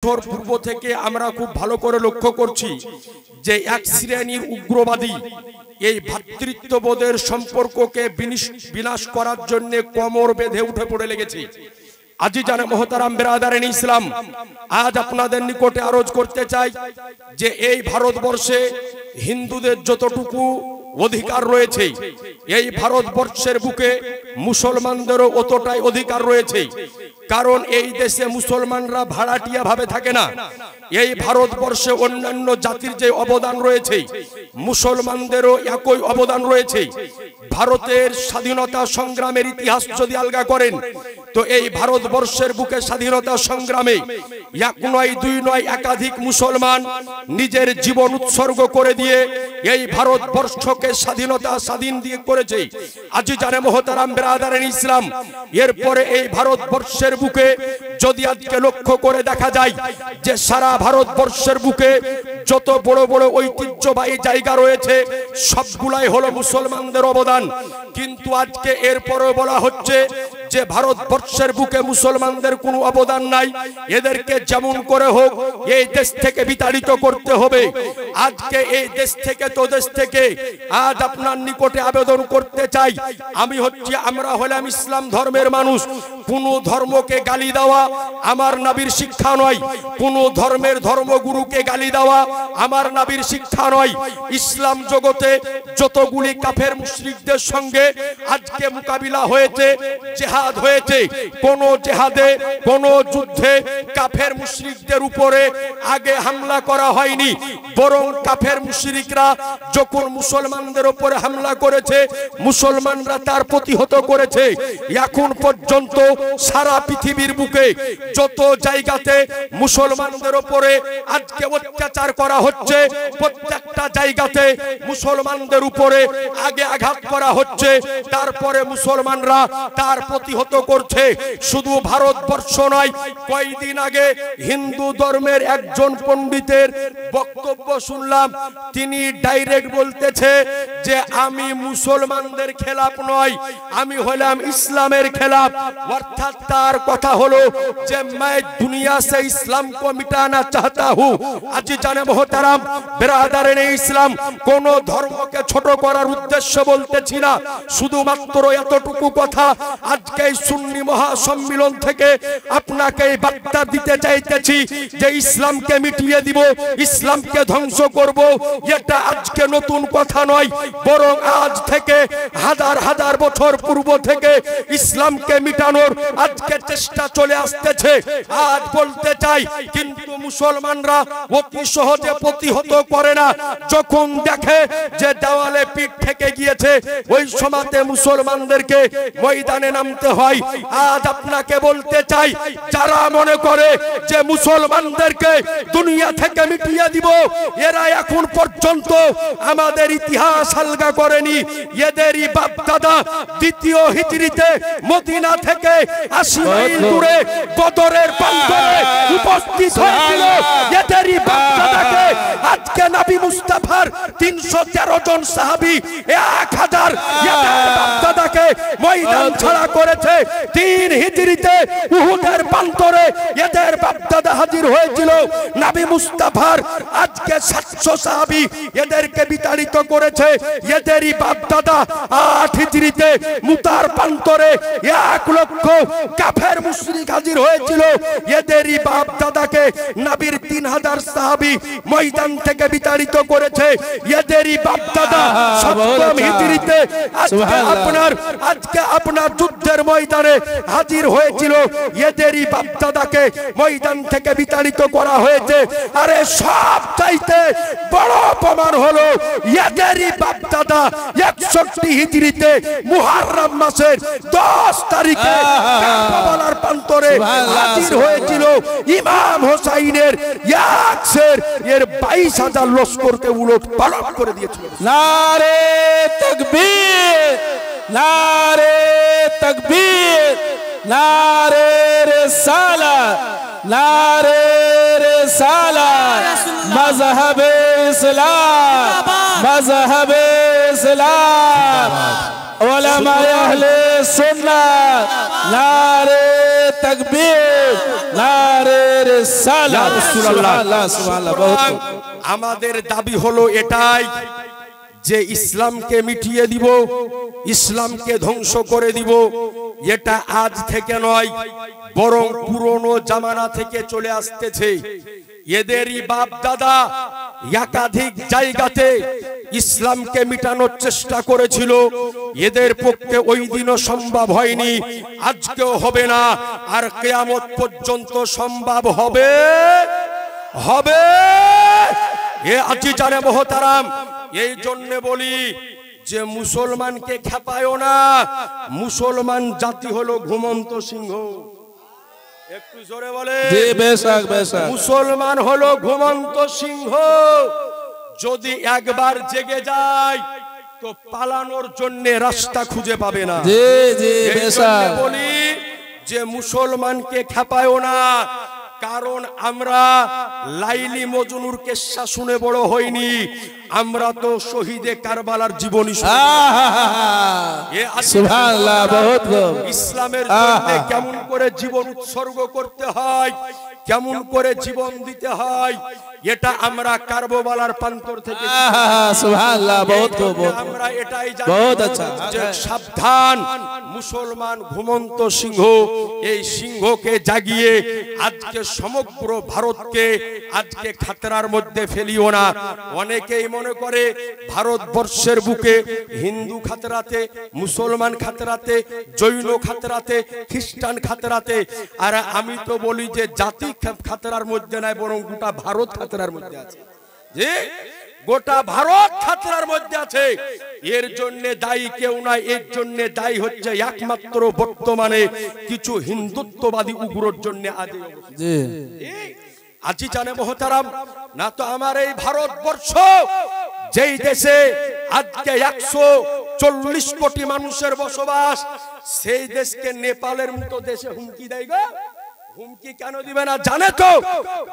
পূর্ব থেকে আমরা খুব ভালো করে লক্ষ্য করছি যে এক শ্রেণীর উগ্রবাদী এই ভ্রাতৃত্ববোধের সম্পর্ককে বিনাশ করার জন্য কোমর বেঁধে উঠে পড়ে লেগেছে। আজিজানে মোহতারাম বেরাদারান ইসলাম, আজ আপনাদের নিকটে আরজ করতে চাই যে এই ভারতবর্ষে হিন্দুদের যতটুকু অধিকার রয়েছে, এই ভারতবর্ষের বুকে মুসলমানদেরও অতটাই অধিকার রয়েছে। কারণ এই দেশে মুসলমানরা ভাড়াটিয়া ভাবে থাকে না। এই ভারতবর্ষে অন্যান্য জাতির যে অবদান রয়েছে, মুসলমানদেরও একই অবদান রয়েছে। ভারতের স্বাধীনতা সংগ্রামের ইতিহাস যদি আলগা করেন, তো এই ভারতবর্ষের বুকে স্বাধীনতা সংগ্রামে এক নয় দুই নয় একাধিক মুসলমান নিজের জীবন উৎসর্গ করে দিয়ে এই ভারতবর্ষকে স্বাধীন দিয়ে করেছে। আজিজানে মোহতারাম বেরাদারান ইসলাম, এরপরে এই ভারতবর্ষের বুকে যদি আজকে লক্ষ্য করে দেখা যায় যে সারা ভারতবর্ষের বুকে যত বড় বড় ঐতিহ্যবাহী জায়গা রয়েছে সবগুলাই হলো মুসলমানদের অবদান। কিন্তু আজকে এরপরেও বলা হচ্ছে যে ভারতবর্ষের বুকে মুসলমানদের কোনো অবদান নাই, এদেরকে যেমন করে হোক এই দেশ থেকে বিতাড়িত করতে হবে। আজকে এই দেশ থেকে তো দেশ থেকে আজ আপনার নিকটে আবেদন করতে চাই, আমরা হলাম ইসলাম ধর্মের মানুষ। কোন ধর্মকে গালি দেওয়া আমার নবীর শিক্ষা নয়, কোন ধর্মের ধর্মগুরুকে গালি দেওয়া আমার নবীর শিক্ষা নয়। ইসলাম জগতে যতগুলি কাফের মুশরিকদের সঙ্গে আজকে মোকাবিলা হয়েছে, জিহাদ হয়েছে, কোন জিহাদে কোন যুদ্ধে কাফের মুশরিকদের উপরে আগে হামলা করা হয়নি, বরং কাফের মুশরিকরা যখন মুসলমানদের উপরে হামলা করেছে মুসলমানরা তার প্রতিহত করেছে। এখন পর্যন্ত সারা পৃথিবীর বুকে যত জায়গাতে মুসলমানদের উপরে আজকে অত্যাচার করা হচ্ছে, প্রত্যেকটা জায়গাতে মুসলমানদের উপরে আগে আঘাত করা হচ্ছে, তারপরে মুসলমানরা তার প্রতিহত করছে। শুধু ভারতবর্ষ নয়, কয়েকদিন আগে হিন্দু ধর্মের একজন পণ্ডিতের বক্তব্য শুনলাম, তিনি ডাইরেক্ট বলতেছে যে আমি মুসলমানদের খেলাফ নয়, আমি হলাম ইসলামের খেলাফ। অর্থাৎ তার কথা হলো যে मैं दुनिया से इस्लाम को मिटाना चाहता हूँ। আজিজানে মোহতারাম বেরাদারান ইসলাম, কোন ধর্মকে ছোট করার উদ্দেশ্য বলতেছি না, শুধুমাত্র এতটুকু কথা আজকে সুন্নি মহাসম্মেলন থেকে আপনাকে বার্তা দিতে চাইতেছি যে ইসলামকে মিটিয়ে দিব, ইসলামকে ধ্বংস করব। এটা আজকে নতুন কথা নয়, বরং আজ থেকে হাজার হাজার বছর পূর্ব থেকে ইসলামকে মিটানোর আজকে চেষ্টা চলে আসতেছে। আজ বলতে চাই, কিন্তু মুসলমানরা অতি সহজে প্রতিহত করে না। যখন দেখে যে দেওয়ালে পিঠ থেকে গিয়েছে ওই সময়তে মুসলমানদেরকে ময়দানে নামতে হয়। আজ আপনাকে বলতে চাই, যারা মনে করে যে মুসলমানদেরকে দুনিয়া থেকে মিটিয়ে দিব, এরা এখন পর্যন্ত আমাদের ইতিহাস আলগা করেনি। এদেরই বাপ দাদা দ্বিতীয় হিজরিতে মদিনা থেকে 80 মাইল দূরে বদরের প্রান্তরে উপস্থিত হয়েছিল। এদেরই বাপ দাদাকে আজকে নবী মুস্তাফার 313 জন সাহাবী 1000 এদের বাপ দাদাকে ময়দান ছাড়া করেছে। 3 হিজরিতে উহুদের প্রান্তরে এদের বাপ দাদা হাজির হয়েছিল। নবী মুস্তাফার আজকে 700 সাহাবী এদেরকে বিতাড়িত করেছে। এদেরই বাপ দাদা 8 হিজরিতে মুতার প্রান্তরে 1 লক্ষ কাফের মুশরিক হাজির হয়েছিল। এদেরই বাপ দাদাকে নবীর 3000 সাহাবী ময়দান থেকে বিতাড়িত করেছে। এদেরই বাপ দাদা 7ম হিজরিতে আজকে আপনার যুদ্ধের ময়দানে হাজির হয়েছিল। এদেরই বাপ দাদাকে ময়দান থেকে বিতাড়িত করা হয়েছে। আরে সব চাইতে বড় প্রমাণ হলো এদেরই বাপ দাদা 61 হিজরিতে মুহররম মাসের 10 তারিখে কারবালার প্রান্তরে হাজির হয়েছিল। ইমাম হোসাইনের 22,000 লস্করকে উলট পালট করে দিয়েছিল। নারে তাকবীর, নারে তাকবীর, নারে রিসালাত, নারে রিসালাত, মযহবে ইসলাম, মযহবে ইসলাম, উলামায়ে আহলে সুন্নাত, নারে तकबीर नारे रिसालत सुबहानाल्लाह सुबहानाल्लाह। আমাদের দাবি হলো এটাই যে ইসলামকে মিটিয়ে দিব, ইসলামকে ধ্বংস করে দিব। এটা আজ থেকে নয়, বরং পুরনো জামানা থেকে চলে আসতেছে। এদেরই বাপ দাদা একাধিক জায়গাতে ইসলামকে মিটানোর চেষ্টা করেছিল। এদের পক্ষে ওই দিনও সম্ভব হয়নি, আজকেও হবে না, আর কিয়ামত পর্যন্ত সম্ভব হবে হবে। এ আজি জানে মহতারাম, এই জন্য বলি যে মুসলমানকে খেপায়ও না। মুসলমান জাতি হলো ঘুমন্ত সিংহ। একটু জোরে বলে। জি বেশক বেশক। মুসলমান হলো ঘুমন্ত সিংহ। যদি একবার জেগে যায় তো পালানোর জন্য রাস্তা খুঁজে পাবে না। জি জি বেশক। বলি যে মুসলমানকে খেপায়ও না, কারণ আমরা লাইলি মজনুর কিস্সা শুনে বড় হইনি, আমরা তো শহীদে কারবালার জীবনী সুবহানাল্লাহ। বহুত ইসলামের জন্য কেমন করে জীবন উৎসর্গ করতে হয়, কেমন করে জীবন দিতে হয়, এটা আমরা কারবালার প্রান্তর থেকে সুবহানাল্লাহ। বহুত আমরা এটাই জানি। বহুত আচ্ছা। যে সাবধান, মুসলমান ঘুমন্ত সিংহ। এই সিংহকে জাগিয়ে আজকে সমগ্র ভারতকে আজকে খাতরার মধ্যে ফেলিও না। অনেকেই মনে করে ভারতবর্ষের বুকে হিন্দু খাতরাতে, মুসলমান খাতরাতে, জৈন খাতরাতে, খ্রিস্টান খাতরাতে। আর আমি তো বলি যে জাতি খাতরার মধ্যে নাই, বরং গোটা ভারত খাতরার মধ্যে আছে। যে গোটা ভারত খাতরার মধ্যে আছে। এর জন্য দায়ী কেউ নাই, এর জন্য দায়ী হচ্ছে একমাত্র বর্তমানে কিছু হিন্দুত্ববাদী উগ্রর জন্য। আজি জানে মহতারাম, না তো আমার এই ভারতবর্ষ যেই দেশে আজকে 140 কোটি মানুষের বসবাস, সেই দেশকে নেপালের মতো দেশে হুমকি দেয় গো। হুমকি কেন দিবে না জানে তো?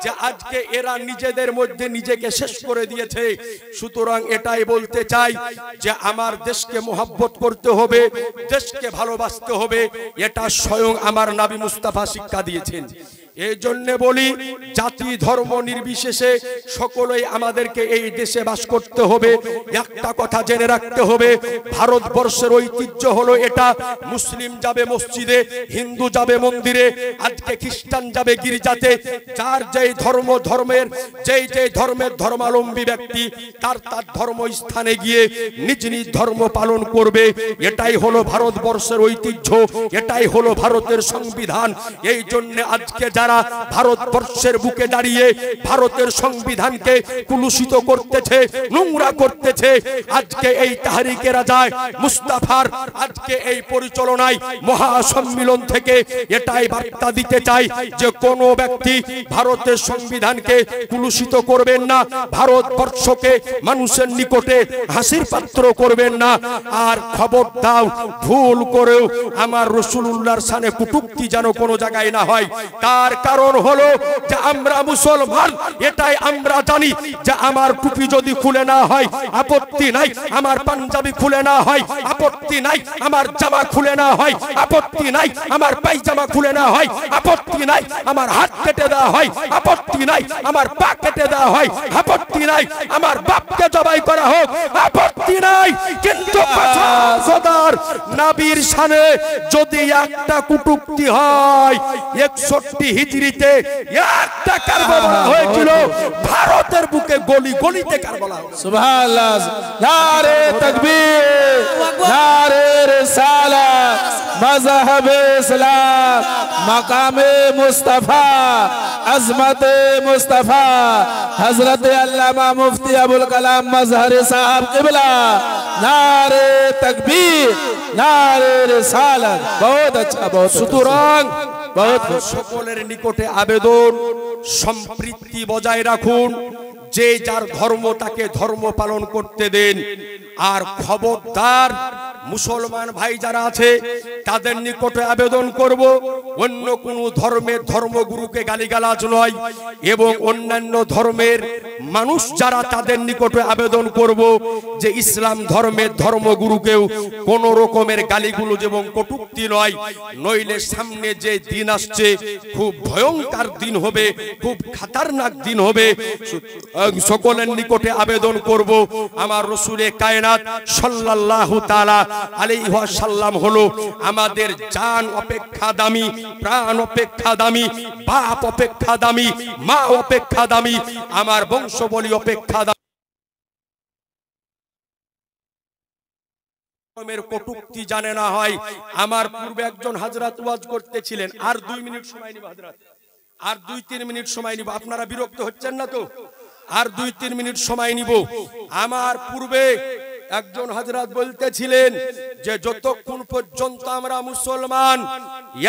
যে আজকে এরা নিজেদের মধ্যে নিজেকে শেষ করে দিয়েছে। সুতরাং এটাই বলতে চাই যে আমার দেশকে মহব্বত করতে হবে, দেশকে ভালোবাসতে হবে। এটা স্বয়ং আমার নবী মুস্তাফা শিক্ষা দিয়েছেন। এই জন্য বলি জাতি ধর্ম নির্বিশেষে সকলেই আমাদেরকে এই দেশে বাস করতে হবে। একটা কথা জেনে রাখতে হবে, ভারতবর্ষের ঐতিহ্য হলো এটা। মুসলিম যাবে মসজিদে, হিন্দু যাবে মন্দিরে, আজকে খ্রিস্টান যাবে গির্জাতে। যার যেই ধর্মের যেই ধর্মের ধর্মাবলম্বী ব্যক্তি তার ধর্ম স্থানে গিয়ে নিজ নিজ ধর্ম পালন করবে। এটাই হলো ভারতবর্ষের ঐতিহ্য, এটাই হলো ভারতের সংবিধান। এই জন্য আজকে যারা ভারতবর্ষের বুকে দাঁড়িয়ে ভারতের সংবিধানকে কুলুষিত করতেছে, নোংরা করতেছে, আজকে এই তাহরিকে রাজায় মুস্তাফার আজকে এই পরিচালনায় মহাসম্মিলন থেকে এটাই বার্তা দিতে চাই যে কোন ব্যক্তি ভারতের সংবিধানকে কুলুষিত করবেন না, ভারতবর্ষকে মানুষের নিকটে হাসির পাত্র করবেন না। আর খবর দাও, ভুল করেও আমার রাসূলুল্লাহর শানে কটূক্তি যেন কোনো জায়গায় না হয়। তার কারণ হলো যে আমরা মুসলমান, এটাই আমরা জানি যে আমার টুপি যদি খুলে না হয় আপত্তি নাই, আমার পাঞ্জাবি খুলে না হয় আপত্তি নাই, আমার জামা খুলে না হয় আপত্তি নাই, আমার পায়জামা খুলে না হয় আপত্তি নাই, আমার হাত কেটে দেওয়া হয় আপত্তি নাই, আমার পা কেটে দেওয়া হয় আপত্তি নাই, আমার বাপকে জবাই করা হোক আপত্তি নাই। কিন্তু খোদার নবীর শানে যদি একটা কটূক্তি হয়, 61 হিজরিতে একটা কারবালা হয়েছিল ভারতের বুকে, গলি গলিতে কারবালা। সুবহানাল্লাহ। নারে তাকবীর, নারে রিসালাত, মযহাবে ইসলাম, মাকামে মুস্তাফা, আজমতে মুস্তাফা, হযরত আল্লামা মুফতি আবুল কালাম মাজহারি সাহেব কিবলা। নারে তাকবীর, নারে রিসালাত। বহুত আচ্ছা, বহুত। সুতরাং সকলের নিকটে আবেদন, সম্প্রীতি বজায় রাখুন। যে যার ধর্ম তাকে ধর্ম পালন করতে দেন। আর খবরদার মুসলমান ভাই যারা আছে তাদের নিকটে আবেদন করব, অন্য কোন ধর্মের ধর্মগুরুকে গালিগালাজ নয় এবং অন্যান্য ধর্মের মানুষ যারা তাদের নিকটে আবেদন করব যে ইসলাম ধর্মের ধর্মগুরুকেও কোন রকমের গালিগুলোজ এবং কটূক্তি নয়, নইলে সামনে যে দিন আসছে খুব ভয়ঙ্কর দিন হবে, খুব খতরনাক দিন হবে। সকলের নিকটে আবেদন করব, আমার রসুলে কায়নাত সাল্লাল্লাহু তাআলা আলাইহি ওয়াসাল্লাম হলো আমাদের জান অপেক্ষা দামি, প্রাণ অপেক্ষা দামি, বাপ অপেক্ষা দামি, মা অপেক্ষা দামি, আমার বংশবলী অপেক্ষা দামি। কটূক্তি জানে না হয়। আমার পূর্বে একজন হাজরাত ওয়াজ করতেছিলেন, আর 2 মিনিট সময় নিব হাজরাত, আর 2-3 মিনিট সময় নিব, আপনারা বিরক্ত হচ্ছেন না তো? আর 2-3 মিনিট সময় নিব। আমার পূর্বে একজন হযরত বলতেছিলেন যে যতক্ষণ পর্যন্ত আমরা মুসলমান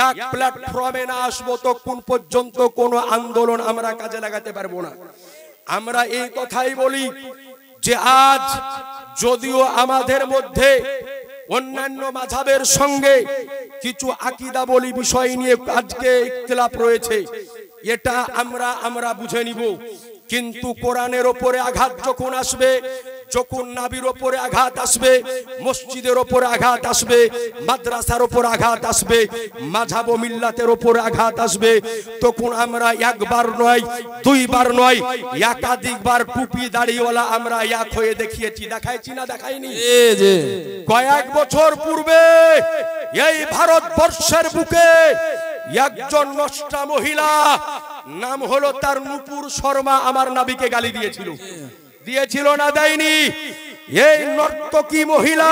এক প্ল্যাটফর্মে না আসবো ততক্ষণ পর্যন্ত কোনো আন্দোলন আমরা কাজে লাগাতে পারবো না। আমরা এই কথাই বলি যে আজ যদিও আমাদের মধ্যে অন্যান্য মাযহাবের সঙ্গে কিছু আকীদা বলি বিষয় নিয়ে আজকে ইখতিলাফ রয়েছে, এটা আমরা বুঝে নিব, কিন্তু কোরআনের উপরে আঘাত যখন আসবে, যখন নবীর উপরে আঘাত আসবে, মসজিদের উপরে আঘাত আসবে, মাদ্রাসার উপরে আঘাত আসবে, মাযহাব ও মিল্লাতের উপরে আঘাত আসবে, তখন আমরা একবার নয়, 2 বার নয়, একাধিকবার টুপি দাড়িওয়ালা আমরা এক হয়ে দেখিয়েছি। দেখাইছি না দেখাইনি? কয়েক বছর পূর্বে এই ভারতবর্ষের বুকে একজন নষ্টা মহিলা, নাম হলো তার নূপুর শর্মা, আমার নবীকে গালি দিয়েছিল না দেয়নি? এই নর্তকী মহিলা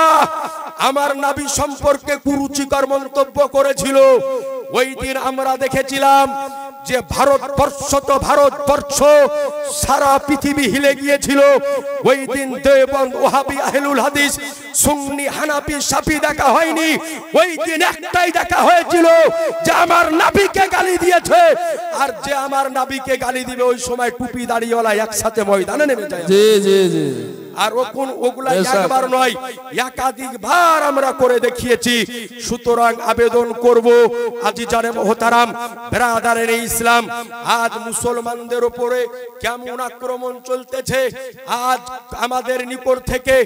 আমার নবী সম্পর্কে কুরুচিকর মন্তব্য করেছিল। ওই দিন আমরা দেখেছিলাম যে ভারতবর্ষ সারা পৃথিবী হিলে গিয়েছিল। ওই দিন দেওবন্দ, ওহাবি, আহলুল হাদিস, সুন্নি, হানাফি, শাফি দেখা হয়নি। ওই দিন একটাই দেখা হয়েছিল যে আমার নবীকে গালি দিয়েছে, আর যে আমার নবীকে গালি দিবে ওই সময় টুপি দাড়িওয়ালা একসাথে ময়দানে নেমে যায়। জি জি জি। আর ওগুলা একবার নয়, একাধিকবার আমরা করে দেখিয়েছি। সুতরাং আবেদন করব আজিজানে মোহতারাম, ব্রাদারের ইসলাম, আজ মুসলমানদের উপরে কেমন আক্রমণ চলতেছে। আজ আমাদের নিকট থেকে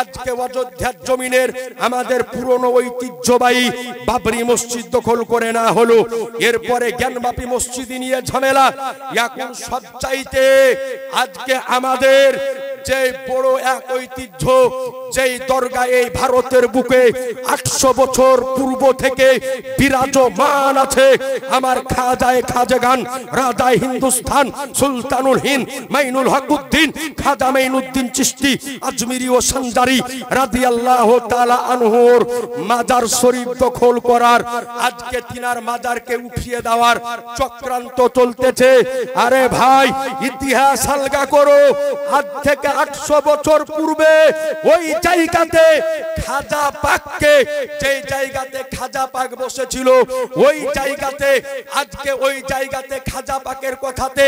আজকে অযোধ্যার জমিনের আমাদের পুরনো ঐতিহ্যবাহী বাবরি মসজিদ দখল করে না হলো, এরপরে জ্ঞানবাপী মসজিদ নিয়ে ঝামেলা। এখন সবচাইতে আজকে আমাদের যে বড় এক ঐতিহ্য, যেই দরগা এই ভারতের বুকে 800 বছর পূর্ব থেকে বিরাজমান আছে, আমার খাজাগান, রাজায় হিন্দুস্তান, সুলতানুল হিন্দ, মাইনুল হকুদ্দিন, খাজা মাইনুদ্দিন চিশতি আজমিরি ও সঞ্জারি রাদিয়াল্লাহু তাআলা আনহুর মাজার শরীফ দখল করার, আজকে তিনার মাজারকে উঠিয়ে দেওয়ার চক্রান্ত চলতেছে। আরে ভাই, ইতিহাস আলগা করো। আজ থেকে 800 বছর পূর্বে ওই জায়গাতে খাজা পাককে, যে জায়গাতে খাজা পাক বসেছিল, ওই জায়গাতে আজকে ওই জায়গাতে খাজা পাকের কথাতে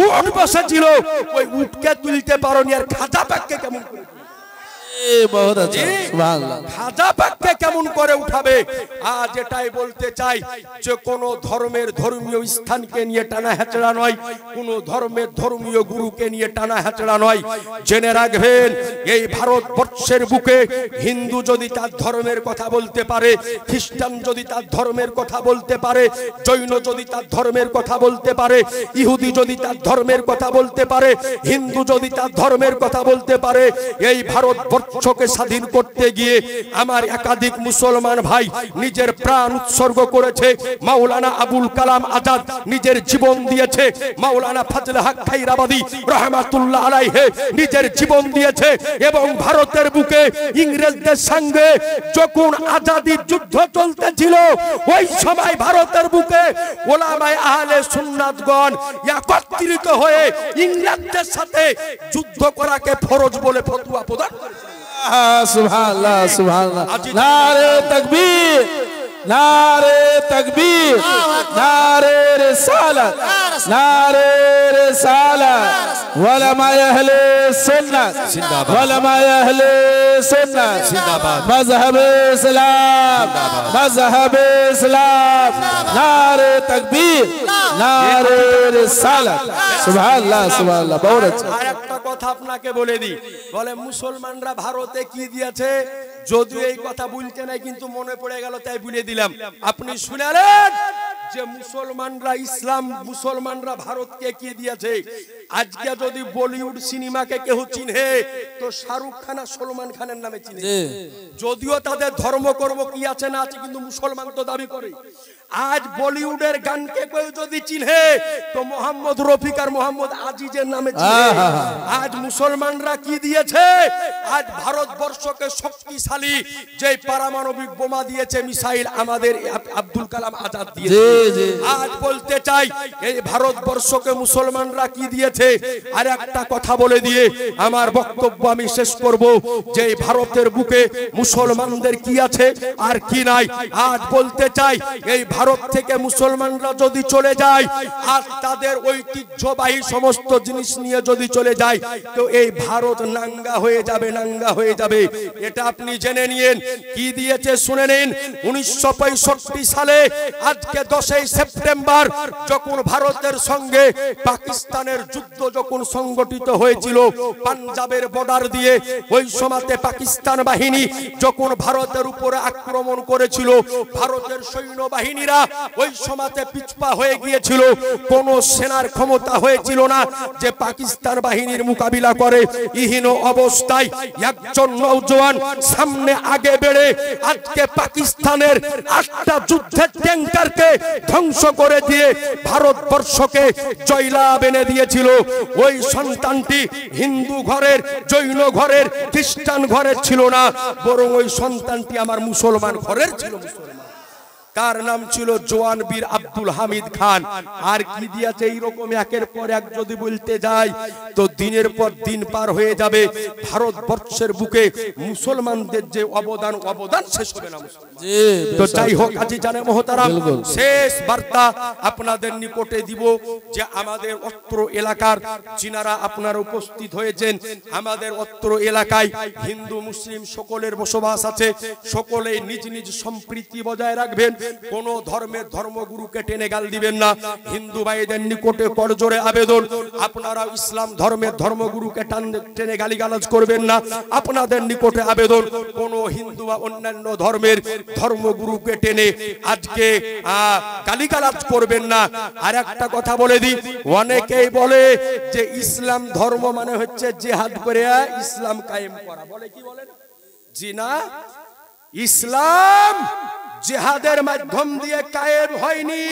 উট বসেছিল, ওই উটকে তুলতে পারোনি, আর খাজা পাককে কেমন করে খাজা পাককে কেমন করে উঠাবে? আজ এটাই বলতে চাই যে কোন ধর্মের ধর্মীয় স্থানকে নিয়ে টানা হেঁচড়া নয়, কোন ধর্মের ধর্মীয় গুরুকে নিয়ে টানা হেঁচড়া নয়। জেনে রাখবেন, এই ভারতবর্ষের বুকে হিন্দু যদি তার ধর্মের কথা বলতে পারে, খ্রিস্টান যদি তার ধর্মের কথা বলতে পারে, জৈন যদি তার ধর্মের কথা বলতে পারে, ইহুদি যদি তার ধর্মের কথা বলতে পারে, হিন্দু যদি তার ধর্মের কথা বলতে পারে, এই ভারতবর্ষকে স্বাধীন করতে গিয়ে আমার একাধিক মুসলমান ভাই নিজের প্রাণ উৎসর্গ করেছে। মাওলানা আবুল কালাম আজাদ নিজের জীবন দিয়েছে, মাওলানা ফজলে হক খায়রাবাদী রাহমাতুল্লাহ আলাইহি নিজের জীবন দিয়েছে, এবং ভারতের বুকে ইংরেজদের সঙ্গে যখন আজাদী যুদ্ধ চলতেছিল, ওই সময় ভারতের বুকে ওলামায়ে আহলে সুন্নাতগণ একত্রিত হয়ে ইংরেজদের সাথে যুদ্ধ করাকে ফরজ বলে ফতোয়া প্রদান করেছে। সুবহানাল্লাহ, সুবহানাল্লাহ। নারে তাকবীর, নারে তাকবীর, নারে রিসালাত, নারে রিসালাত, ওলামায়ে আহলে সুন্নাত জিন্দাবাদ। ওলামায়ে আহলে সুন্নাত জিন্দাবাদ। মযহাবে ইসলাম মযহাবে ইসলাম নারে তাকবীর নারে রিসালাত সুবহানাল্লাহ সুবহানাল্লাহ বহুত আচ্ছা আর একটা কথা আপনাকে বলে দিই, বলে মুসলমানরা ভারতে কি দিয়েছে, যদিও এই কথা বলতে নাই কিন্তু মনে পড়ে গেল তাই বলে দিলাম। আপনি শুনালেন যে মুসলমানরা ইসলাম, মুসলমানরা ভারতকে কি দিয়েছে। আজকে যদি বলিউড সিনেমাকে কেউ চিনে তো শাহরুখ খান আর সলমান খানের নামে চিনে, যদিও তাদের ধর্মকর্ম কি আছে না আছে কিন্তু মুসলমান তো দাবি করে। আজ বলিউডের গানকে কেউ যদি চিনে তো মোহাম্মদ রফিক আর মোহাম্মদ আজিজের নামে চিনে। আজ মুসলমানরা কি দিয়েছে, আজ ভারতবর্ষকে শক্তিশালী যে পারমাণবিক বোমা দিয়েছে মিসাইল আমাদের আব্দুল কালাম আজাদ দিয়েছে। আজ বলতে চাই এই ভারতবর্ষকে মুসলমানরা কি দিয়েছে। আর একটা কথা বলে দিয়ে আমার বক্তব্য আমি শেষ করব যে ভারতের বুকে মুসলমানদের কি আছে আর কি নাই। আজ বলতে চাই এই ভারত থেকে মুসলমানরা যদি চলে যায় আর তাদের ঐতিহ্যবাহী সমস্ত জিনিস নিয়ে যদি চলে যায় তো এই ভারত নাঙ্গা হয়ে যাবে, নাঙ্গা হয়ে যাবে। এটা আপনি জেনে নিন। কি দিয়েছে শুনে নিন। 1965 সালে আজকে 10ই সেপ্টেম্বর যখন ভারতের সঙ্গে পাকিস্তানের যুদ্ধ যখন সংগঠিত হয়েছিল পাঞ্জাবের বর্ডার দিয়ে, ওই সময়তে পাকিস্তান বাহিনী যখন ভারতের উপরে আক্রমণ করেছিল, ভারতের সৈন্যবাহিনীরা ওই সময়তে পিছপা হয়ে গিয়েছিল। কোন সেনার ক্ষমতা হয়েছিল না যে পাকিস্তান বাহিনীর মোকাবিলা করে। ইহীন অবস্থায় একজন নওজোয়ান সামনে আগে বেড়ে আজকে পাকিস্তানের 8টা যুদ্ধের ট্যাঙ্কারকে ধ্বংস করে দিয়ে ভারতবর্ষকে জয়লাভ এনে দিয়েছিল। ওই সন্তানটি হিন্দু ঘরের, জৈন ঘরের, খ্রিস্টান ঘরের ছিল না, বরং ওই সন্তানটি আমার মুসলমান ঘরের ছিল। তার নাম ছিল জওয়ান বীর আব্দুল হামিদ খান। আর কি দিয়েছে এইরকম একের পর এক যদি বলতে যাই তো দিনের পর দিন পার হয়ে যাবে। ভারতবর্ষের বুকে মুসলমানদের যে অবদান শেষ হবে না। তো যাই হোক আজি জানে মহতারাম, শেষ বার্তা আপনাদের নিকটে দিব যে আমাদের অত্র এলাকার যিনারা আপনারা উপস্থিত হয়েছেন, আমাদের অত্র এলাকায় হিন্দু মুসলিম সকলের বসবাস আছে। সকলেই নিজ নিজ সম্প্রীতি বজায় রাখবেন। কোন ধর্মের ধর্মগুরুকে টেনে গাল দিবেন না। হিন্দু ভাইদের নিকটে করজোরে আবেদন, আপনারা ইসলাম ধর্মের ধর্মগুরুকে টেনে গালিগালাজ করবেন না। আপনাদের নিকটে আবেদন, কোন হিন্দু বা অন্যান্য ধর্মের ধর্মগুরুকে টেনে আজকে গালিগালাজ করবেন না। আর একটা কথা বলে দিই, অনেকেই বলে যে ইসলাম ধর্ম মানে হচ্ছে জিহাদ করে ইসলাম কায়েম করা। বলে কি বলেন? জি না, ইসলাম জিহাদের মাধ্যম দিয়ে কায়েম হয়নি।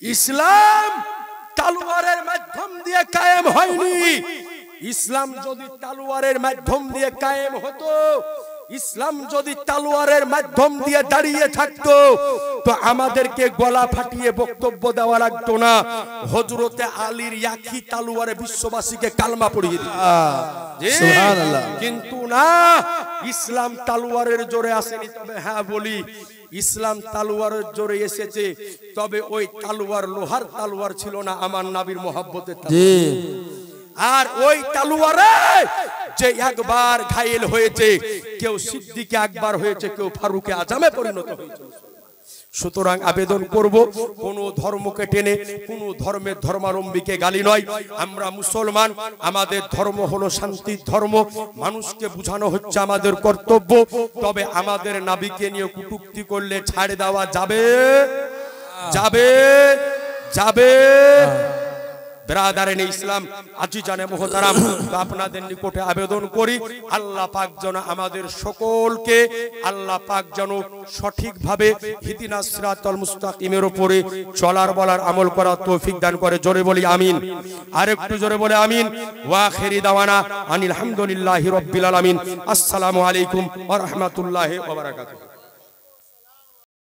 ইসলাম তলোয়ারের মাধ্যম দিয়ে কায়েম হয়নি। ইসলাম যদি তলোয়ারের মাধ্যম দিয়ে কায়েম হতো, ইসলাম যদি তলোয়ারের মাধ্যম দিয়ে দাঁড়িয়ে থাকতো তো আমাদেরকে গলা ফাটিয়ে বক্তব্য দেওয়া লাগতো না। হযরতে আলীর একই তলোয়ারে বিশ্ববাসীকে কালমা পড়িয়ে দিত। সুবহানাল্লাহ। কিন্তু না, ইসলাম তলোয়ারের জোরে আসেনি। তবে হ্যাঁ বলি, ইসলাম তলোয়ারের জোরে এসেছে, তবে ওই তলোয়ার লোহার তলোয়ার ছিল না, আমার নবীর মহব্বতের তলোয়ার। আর ওই তলোয়ারে যে একবার ঘায়েল হয়েছে, কেউ সিদ্দিকে আকবর হয়েছে, কেউ ফারুকে আজমে পরিণত হয়েছে। সুতরাং আবেদন করব, কোন ধর্মকে টেনে কোন ধর্মের ধর্মাবলম্বীকে গালি নয়। আমরা মুসলমান, আমাদের ধর্ম হলো শান্তির ধর্ম। মানুষকে বোঝানো হচ্ছে আমাদের কর্তব্য। তবে আমাদের নবীকে নিয়ে কটূক্তি করলে ছাড় দেওয়া যাবে যাবে যাবে ব্রাদারেন ইসলাম আজিজানে মুহতারাম, আপনাদের নিকটে আবেদন করি আল্লাহ পাক যেন আমাদের সকলকে আল্লাহ পাক যেন সঠিকভাবে হিদিনাস সিরাতাল মুস্তাকিমের উপরে চলার বলার আমল করার তৌফিক দান করে। জোরে বলি আমিন। আর একটু জোরে বলে আমিন। ওয়া আখিরি দাওয়ানা আনিল হামদুলিল্লাহি রাব্বিল আলামিন। আসসালামু আলাইকুম ওয়া রাহমাতুল্লাহি ওয়া বারাকাতুহু।